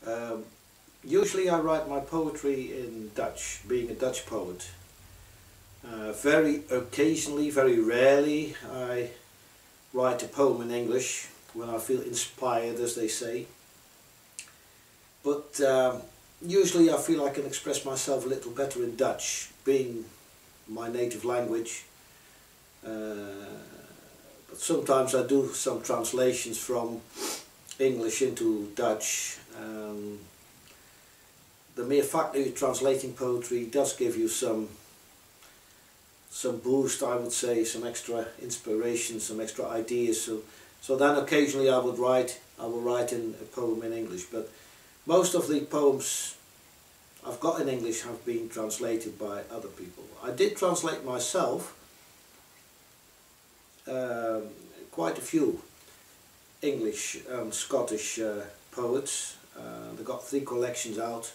Um, Usually I write my poetry in Dutch, being a Dutch poet. Very occasionally, very rarely, I write a poem in English when I feel inspired, as they say. But usually I feel I can express myself a little better in Dutch, being my native language. But sometimes I do some translations from English into Dutch. The mere fact that you're translating poetry does give you some boost, I would say, some extra inspiration, some extra ideas. So then occasionally I will write in a poem in English, but most of the poems I've got in English have been translated by other people. I did translate myself quite a few English and Scottish poets. They've got 3 collections out.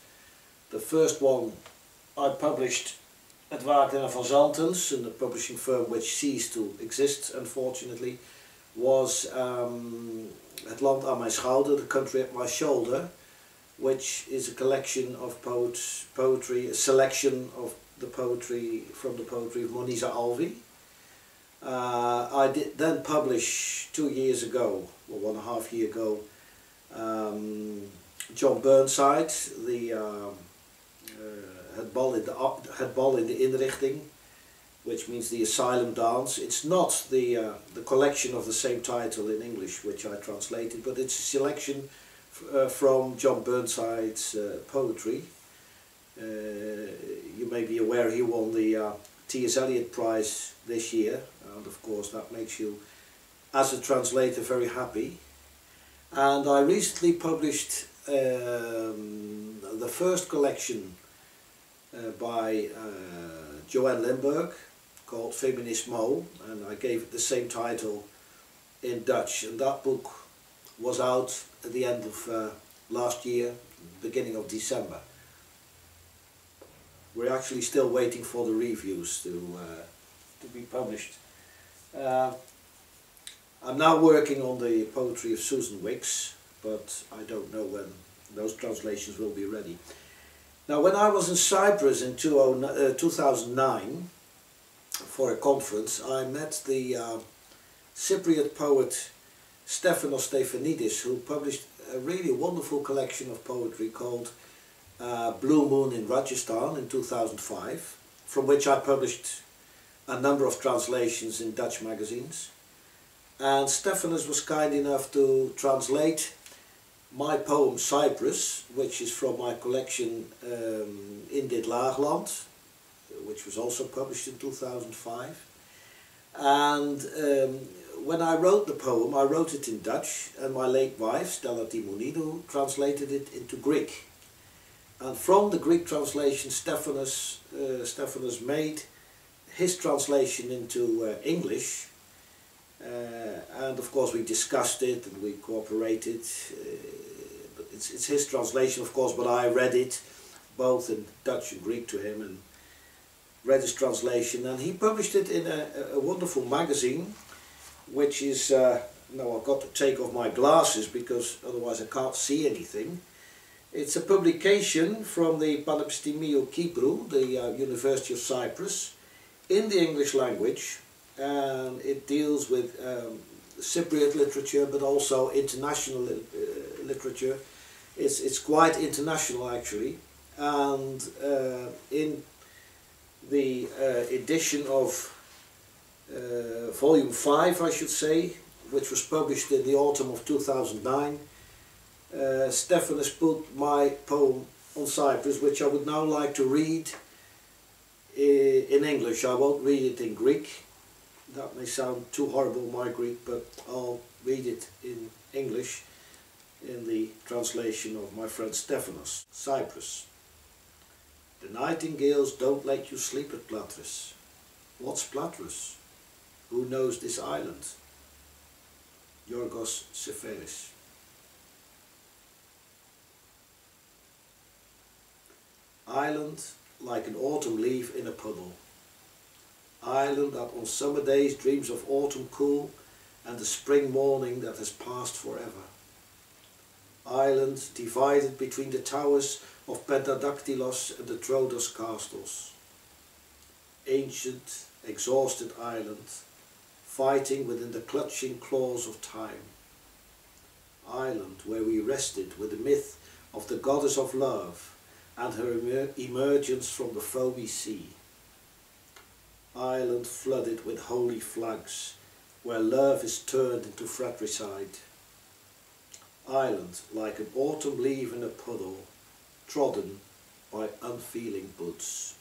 The first one I published at Wagner van Zantens, in the publishing firm which ceased to exist, unfortunately, was Het Land aan mijn Schouder, The Country at My Shoulder, which is a collection of poetry, a selection of the poetry from the poetry of Moniza Alvi. I did then publish 2 years ago, or 1.5 years ago, John Burnside, Het Bal in de Inrichting, which means the asylum dance. It's not the collection of the same title in English which I translated, but it's a selection from John Burnside's poetry. You may be aware he won the T.S. Eliot Prize this year, and of course that makes you, as a translator, very happy. And I recently published the first collection by Joanne Limburg, called Feminismo, and I gave it the same title in Dutch, and that book was out at the end of last year, beginning of December. We're actually still waiting for the reviews to be published. I'm now working on the poetry of Susan Wicks, but I don't know when those translations will be ready. Now, when I was in Cyprus in 2009 for a conference, I met the Cypriot poet Stephanos Stephanides, who published a really wonderful collection of poetry called Blue Moon in Rajasthan in 2005, from which I published a number of translations in Dutch magazines. And Stephanos was kind enough to translate my poem Cyprus, which is from my collection In Dit Laagland, which was also published in 2005. And when I wrote the poem, I wrote it in Dutch, and my late wife, Stella Timonidou, translated it into Greek. And from the Greek translation, Stephanos made his translation into English. And of course we discussed it and we cooperated. But it's his translation, of course, but I read it both in Dutch and Greek to him and read his translation, and he published it in a wonderful magazine, which is, now I've got to take off my glasses because otherwise I can't see anything. It's a publication from the Panepistimiou Kyprou, the University of Cyprus, in the English language, and it deals with Cypriot literature, but also international literature. It's quite international, actually, and in the edition of volume 5, I should say, which was published in the autumn of 2009, Stephanos put my poem on Cyprus, which I would now like to read in English. I won't read it in Greek. That may sound too horrible, my Greek, but I'll read it in English in the translation of my friend Stephanos. Cyprus. The nightingales don't let you sleep at Platyrus. What's Platyrus? Who knows this island? Yorgos Seferis. Island like an autumn leaf in a puddle. Island that on summer days dreams of autumn cool and the spring morning that has passed forever. Island divided between the towers of Pentadactylos and the Troodos castles. Ancient, exhausted island, fighting within the clutching claws of time. Island where we rested with the myth of the goddess of love and her emergence from the foamy sea. Island flooded with holy flags, where love is turned into fratricide. Island like an autumn leaf in a puddle, trodden by unfeeling buds.